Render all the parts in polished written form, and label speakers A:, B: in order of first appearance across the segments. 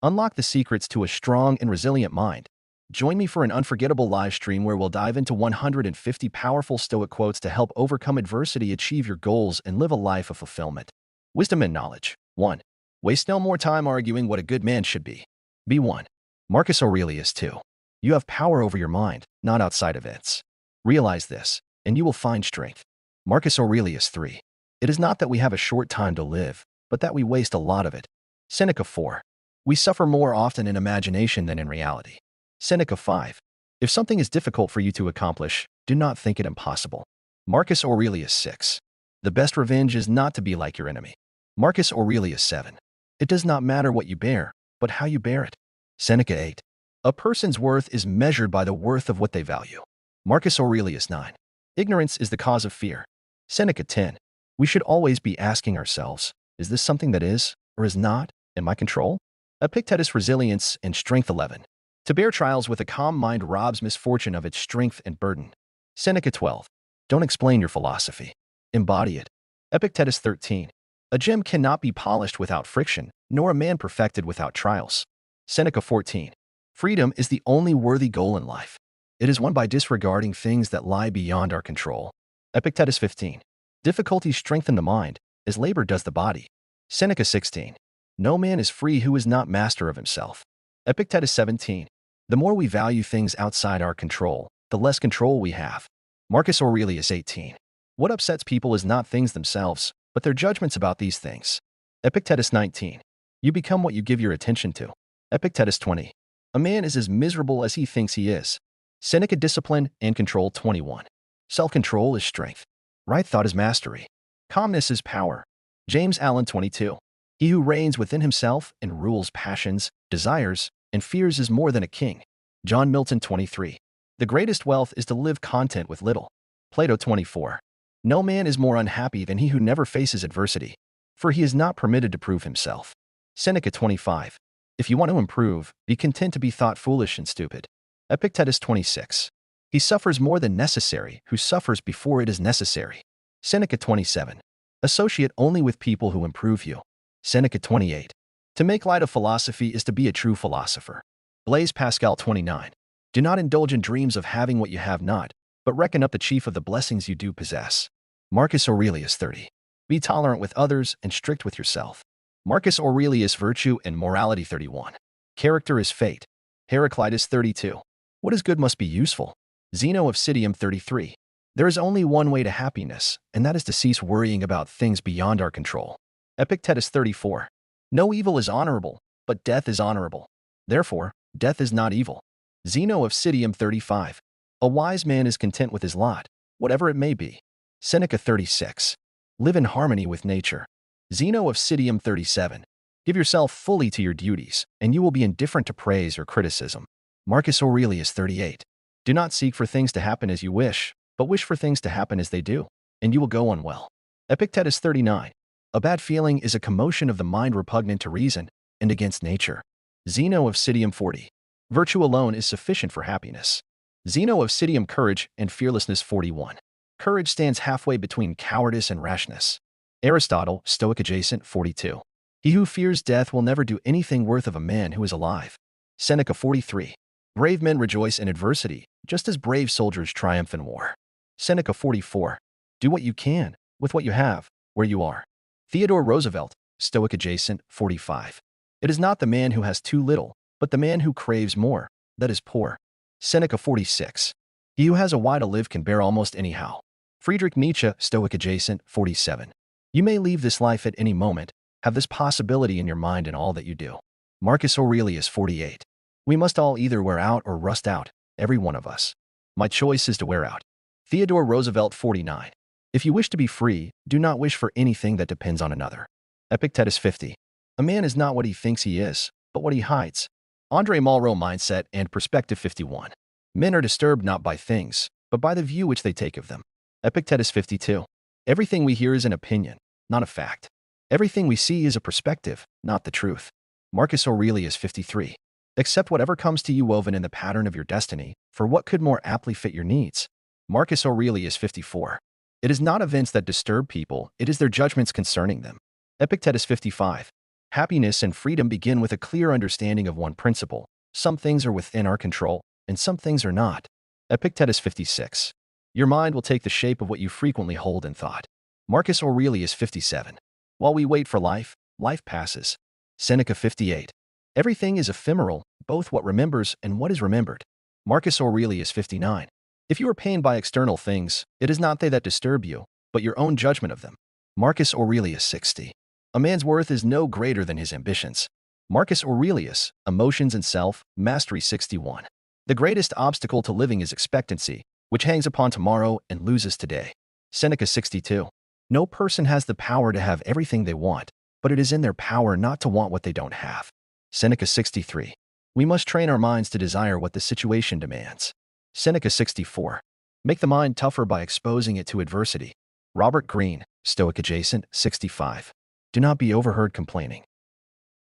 A: Unlock the secrets to a strong and resilient mind. Join me for an unforgettable live stream where we'll dive into 150 powerful Stoic quotes to help overcome adversity, achieve your goals, and live a life of fulfillment. Wisdom and knowledge. 1. Waste no more time arguing what a good man should be. B1. Marcus Aurelius 2. You have power over your mind, not outside events. Realize this, and you will find strength. Marcus Aurelius 3. It is not that we have a short time to live, but that we waste a lot of it. Seneca 4. We suffer more often in imagination than in reality. Seneca 5. If something is difficult for you to accomplish, do not think it impossible. Marcus Aurelius 6. The best revenge is not to be like your enemy. Marcus Aurelius 7. It does not matter what you bear, but how you bear it. Seneca 8. A person's worth is measured by the worth of what they value. Marcus Aurelius 9. Ignorance is the cause of fear. Seneca 10. We should always be asking ourselves, is this something that is, or is not, in my control? Epictetus Resilience and Strength 11. To bear trials with a calm mind robs misfortune of its strength and burden. Seneca 12. Don't explain your philosophy. Embody it. Epictetus 13. A gem cannot be polished without friction, nor a man perfected without trials. Seneca 14. Freedom is the only worthy goal in life. It is won by disregarding things that lie beyond our control. Epictetus 15. Difficulties strengthen the mind, as labor does the body. Seneca 16. No man is free who is not master of himself. Epictetus 17. The more we value things outside our control, the less control we have. Marcus Aurelius 18. What upsets people is not things themselves, but their judgments about these things. Epictetus 19. You become what you give your attention to. Epictetus 20. A man is as miserable as he thinks he is. Seneca Discipline and Control 21. Self-control is strength. Right thought is mastery. Calmness is power. James Allen 22. He who reigns within himself and rules passions, desires, and fears is more than a king. John Milton 23. The greatest wealth is to live content with little. Plato 24. No man is more unhappy than he who never faces adversity, for he is not permitted to prove himself. Seneca 25. If you want to improve, be content to be thought foolish and stupid. Epictetus 26. He suffers more than necessary who suffers before it is necessary. Seneca 27. Associate only with people who improve you. Seneca 28. To make light of philosophy is to be a true philosopher. Blaise Pascal 29. Do not indulge in dreams of having what you have not, but reckon up the chief of the blessings you do possess. Marcus Aurelius 30. Be tolerant with others and strict with yourself. Marcus Aurelius Virtue and Morality 31. Character is fate. Heraclitus 32. What is good must be useful. Zeno of Citium 33. There is only one way to happiness, and that is to cease worrying about things beyond our control. Epictetus 34. No evil is honorable, but death is honorable. Therefore, death is not evil. Zeno of Citium 35. A wise man is content with his lot, whatever it may be. Seneca 36. Live in harmony with nature. Zeno of Citium 37. Give yourself fully to your duties, and you will be indifferent to praise or criticism. Marcus Aurelius 38. Do not seek for things to happen as you wish, but wish for things to happen as they do, and you will go on well. Epictetus 39. A bad feeling is a commotion of the mind repugnant to reason and against nature. Zeno of Citium 40. Virtue alone is sufficient for happiness. Zeno of Citium Courage and Fearlessness 41. Courage stands halfway between cowardice and rashness. Aristotle, Stoic Adjacent 42. He who fears death will never do anything worth of a man who is alive. Seneca 43. Brave men rejoice in adversity, just as brave soldiers triumph in war. Seneca 44. Do what you can, with what you have, where you are. Theodore Roosevelt, Stoic Adjacent 45. It is not the man who has too little, but the man who craves more, that is poor. Seneca 46. He who has a why to live can bear almost anyhow. Friedrich Nietzsche, Stoic Adjacent 47. You may leave this life at any moment. Have this possibility in your mind in all that you do. Marcus Aurelius 48. We must all either wear out or rust out, every one of us. My choice is to wear out. Theodore Roosevelt 49. If you wish to be free, do not wish for anything that depends on another. Epictetus 50. A man is not what he thinks he is, but what he hides. Andre Malraux Mindset and Perspective 51. Men are disturbed not by things, but by the view which they take of them. Epictetus 52. Everything we hear is an opinion, not a fact. Everything we see is a perspective, not the truth. Marcus Aurelius 53. Accept whatever comes to you woven in the pattern of your destiny, for what could more aptly fit your needs? Marcus Aurelius 54. It is not events that disturb people, it is their judgments concerning them. Epictetus 55. Happiness and freedom begin with a clear understanding of one principle. Some things are within our control, and some things are not. Epictetus 56. Your mind will take the shape of what you frequently hold in thought. Marcus Aurelius 57. While we wait for life, life passes. Seneca 58. Everything is ephemeral, both what remembers and what is remembered. Marcus Aurelius 59. If you are pained by external things, it is not they that disturb you, but your own judgment of them. Marcus Aurelius 60. A man's worth is no greater than his ambitions. Marcus Aurelius, Emotions and Self, Mastery 61. The greatest obstacle to living is expectancy, which hangs upon tomorrow and loses today. Seneca 62. No person has the power to have everything they want, but it is in their power not to want what they don't have. Seneca 63. We must train our minds to desire what the situation demands. Seneca 64. Make the mind tougher by exposing it to adversity. Robert Greene, Stoic Adjacent, 65. Do not be overheard complaining,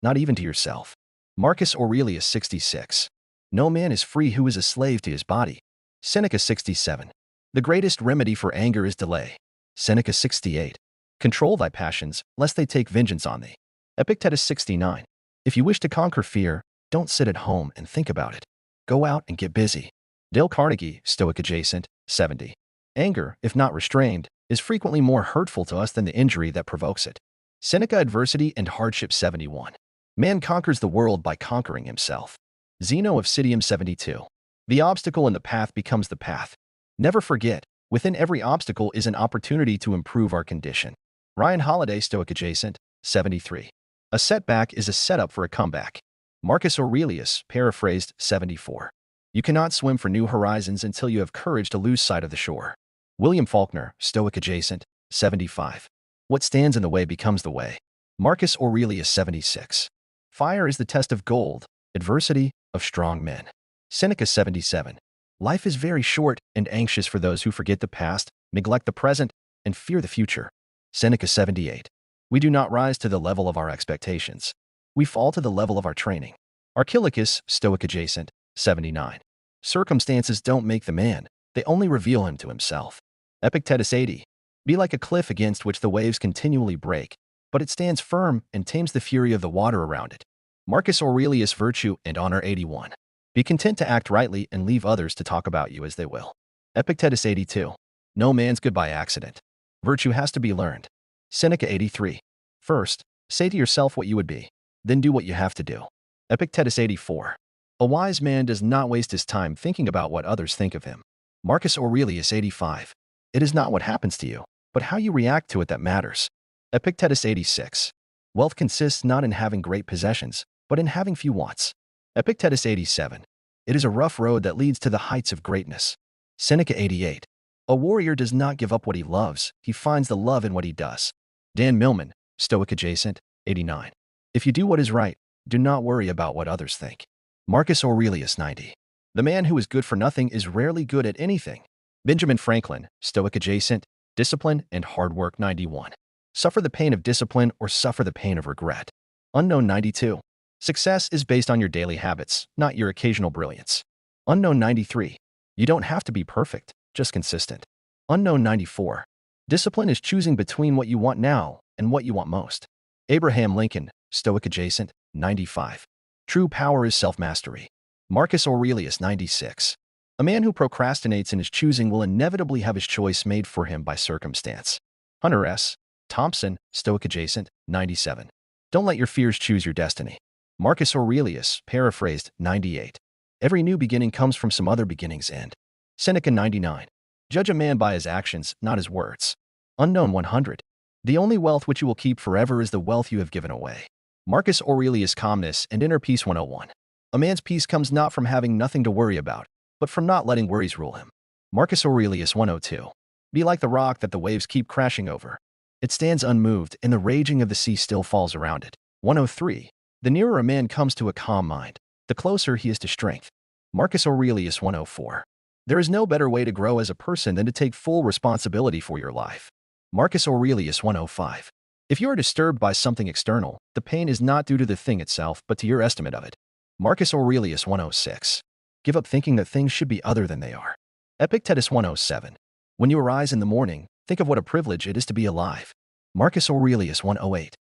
A: not even to yourself. Marcus Aurelius 66. No man is free who is a slave to his body. Seneca 67. The greatest remedy for anger is delay. Seneca 68. Control thy passions, lest they take vengeance on thee. Epictetus 69. If you wish to conquer fear, don't sit at home and think about it. Go out and get busy. Dale Carnegie, Stoic Adjacent, 70. Anger, if not restrained, is frequently more hurtful to us than the injury that provokes it. Seneca Adversity and Hardship 71. Man conquers the world by conquering himself. Zeno of Citium 72. The obstacle in the path becomes the path. Never forget, within every obstacle is an opportunity to improve our condition. Ryan Holiday, Stoic Adjacent, 73. A setback is a setup for a comeback. Marcus Aurelius, paraphrased, 74. You cannot swim for new horizons until you have courage to lose sight of the shore. William Faulkner, Stoic Adjacent, 75. What stands in the way becomes the way. Marcus Aurelius 76. Fire is the test of gold, adversity of strong men. Seneca 77. Life is very short and anxious for those who forget the past, neglect the present, and fear the future. Seneca 78. We do not rise to the level of our expectations. We fall to the level of our training. Archilochus, Stoic Adjacent, 79. Circumstances don't make the man, they only reveal him to himself. Epictetus 80. Be like a cliff against which the waves continually break, but it stands firm and tames the fury of the water around it. Marcus Aurelius Virtue and Honor 81. Be content to act rightly and leave others to talk about you as they will. Epictetus 82. No man's good by accident. Virtue has to be learned. Seneca 83. First, say to yourself what you would be, then do what you have to do. Epictetus 84. A wise man does not waste his time thinking about what others think of him. Marcus Aurelius 85. It is not what happens to you, but how you react to it that matters. Epictetus 86. Wealth consists not in having great possessions, but in having few wants. Epictetus 87. It is a rough road that leads to the heights of greatness. Seneca 88. A warrior does not give up what he loves, he finds the love in what he does. Dan Millman, Stoic Adjacent, 89. If you do what is right, do not worry about what others think. Marcus Aurelius 90. The man who is good for nothing is rarely good at anything. Benjamin Franklin, Stoic Adjacent, Discipline and Hard Work 91. Suffer the pain of discipline or suffer the pain of regret. Unknown 92. Success is based on your daily habits, not your occasional brilliance. Unknown 93. You don't have to be perfect, just consistent. Unknown 94. Discipline is choosing between what you want now and what you want most. Abraham Lincoln, Stoic Adjacent, 95. True power is self-mastery. Marcus Aurelius 96. A man who procrastinates in his choosing will inevitably have his choice made for him by circumstance. Hunter S. Thompson, Stoic Adjacent, 97. Don't let your fears choose your destiny. Marcus Aurelius, paraphrased, 98. Every new beginning comes from some other beginning's end. Seneca 99. Judge a man by his actions, not his words. Unknown 100. The only wealth which you will keep forever is the wealth you have given away. Marcus Aurelius Calmness and Inner Peace 101. A man's peace comes not from having nothing to worry about, but from not letting worries rule him. Marcus Aurelius 102. Be like the rock that the waves keep crashing over. It stands unmoved, and the raging of the sea still falls around it. 103. The nearer a man comes to a calm mind, the closer he is to strength. Marcus Aurelius 104. There is no better way to grow as a person than to take full responsibility for your life. Marcus Aurelius 105. If you are disturbed by something external, the pain is not due to the thing itself, but to your estimate of it. Marcus Aurelius 106. Give up thinking that things should be other than they are. Epictetus 107. When you arise in the morning, think of what a privilege it is to be alive. Marcus Aurelius 108.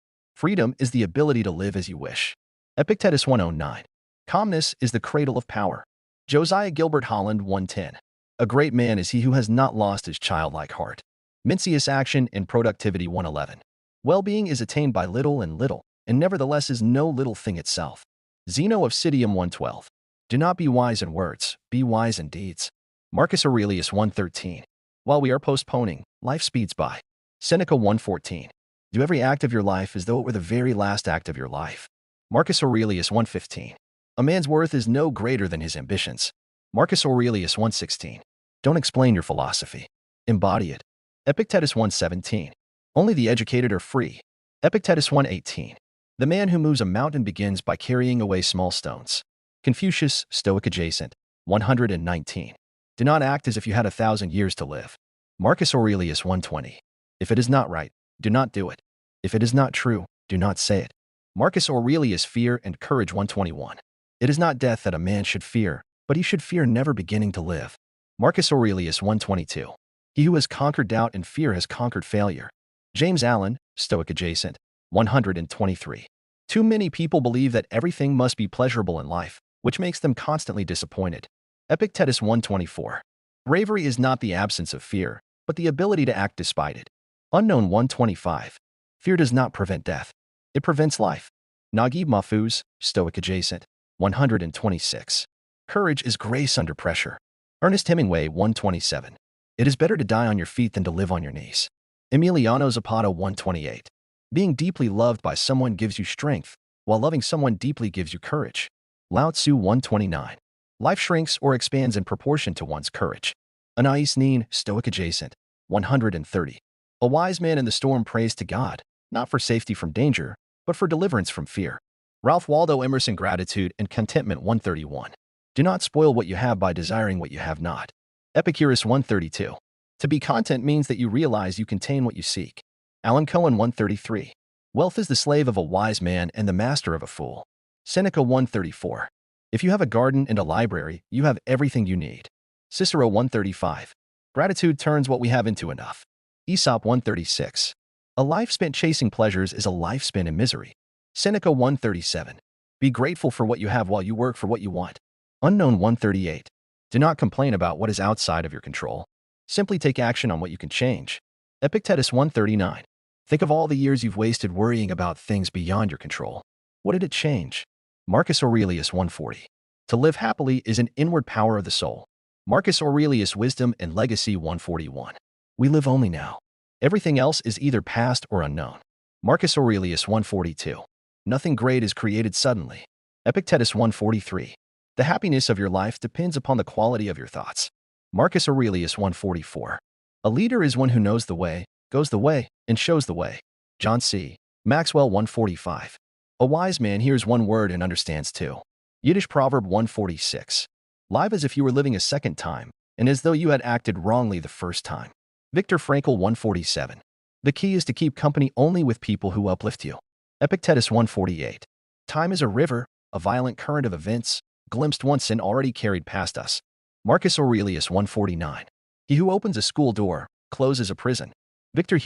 A: Freedom is the ability to live as you wish. Epictetus 109. Calmness is the cradle of power. Josiah Gilbert Holland 110. A great man is he who has not lost his childlike heart. Mencius Action and Productivity 111. Well-being is attained by little, and nevertheless is no little thing itself. Zeno of Citium 112. Do not be wise in words, be wise in deeds. Marcus Aurelius 113. While we are postponing, life speeds by. Seneca 114. Do every act of your life as though it were the very last act of your life. Marcus Aurelius 115. A man's worth is no greater than his ambitions. Marcus Aurelius 116. Don't explain your philosophy. Embody it. Epictetus 117. Only the educated are free. Epictetus 118. The man who moves a mountain begins by carrying away small stones. Confucius, Stoic Adjacent, 119. Do not act as if you had 1,000 years to live. Marcus Aurelius 120. If it is not right, do not do it. If it is not true, do not say it. Marcus Aurelius Fear and Courage 121. It is not death that a man should fear, but he should fear never beginning to live. Marcus Aurelius 122. He who has conquered doubt and fear has conquered failure. James Allen, Stoic Adjacent, 123. Too many people believe that everything must be pleasurable in life, which makes them constantly disappointed. Epictetus 124. Bravery is not the absence of fear, but the ability to act despite it. Unknown 125. Fear does not prevent death. It prevents life. Naguib Mahfouz, Stoic Adjacent, 126. Courage is grace under pressure. Ernest Hemingway 127. It is better to die on your feet than to live on your knees. Emiliano Zapata 128. Being deeply loved by someone gives you strength, while loving someone deeply gives you courage. Lao Tzu 129. Life shrinks or expands in proportion to one's courage. Anais Nin, Stoic Adjacent, 130. A wise man in the storm prays to God, not for safety from danger, but for deliverance from fear. Ralph Waldo Emerson Gratitude and Contentment 131. Do not spoil what you have by desiring what you have not. Epicurus 132. To be content means that you realize you contain what you seek. Alan Cohen 133. Wealth is the slave of a wise man and the master of a fool. Seneca 134. If you have a garden and a library, you have everything you need. Cicero 135. Gratitude turns what we have into enough. Aesop 136. A life spent chasing pleasures is a life spent in misery. Seneca 137. Be grateful for what you have while you work for what you want. Unknown 138. Do not complain about what is outside of your control. Simply take action on what you can change. Epictetus 139. Think of all the years you've wasted worrying about things beyond your control. What did it change? Marcus Aurelius 140. To live happily is an inward power of the soul. Marcus Aurelius Wisdom and Legacy 141. We live only now. Everything else is either past or unknown. Marcus Aurelius 142. Nothing great is created suddenly. Epictetus 143. The happiness of your life depends upon the quality of your thoughts. Marcus Aurelius 144. A leader is one who knows the way, goes the way, and shows the way. John C. Maxwell 145. A wise man hears one word and understands two. Yiddish proverb 146. Live as if you were living a second time, and as though you had acted wrongly the first time. Viktor Frankl 147. The key is to keep company only with people who uplift you. Epictetus 148. Time is a river, a violent current of events, glimpsed once and already carried past us. Marcus Aurelius 149. He who opens a school door, closes a prison. Victor